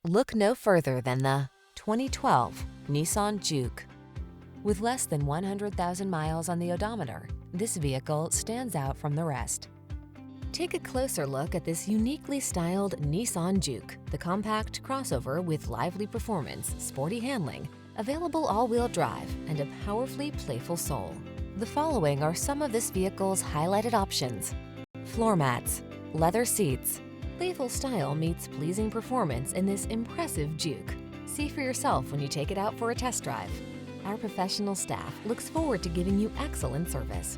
Look no further than the 2012 Nissan JUKE. With less than 100,000 miles on the odometer, this vehicle stands out from the rest. Take a closer look at this uniquely styled Nissan JUKE, the compact crossover with lively performance, sporty handling, available all-wheel drive, and a powerfully playful soul. The following are some of this vehicle's highlighted options: floor mats, leather seats. Playful style meets pleasing performance in this impressive JUKE. See for yourself when you take it out for a test drive. Our professional staff looks forward to giving you excellent service.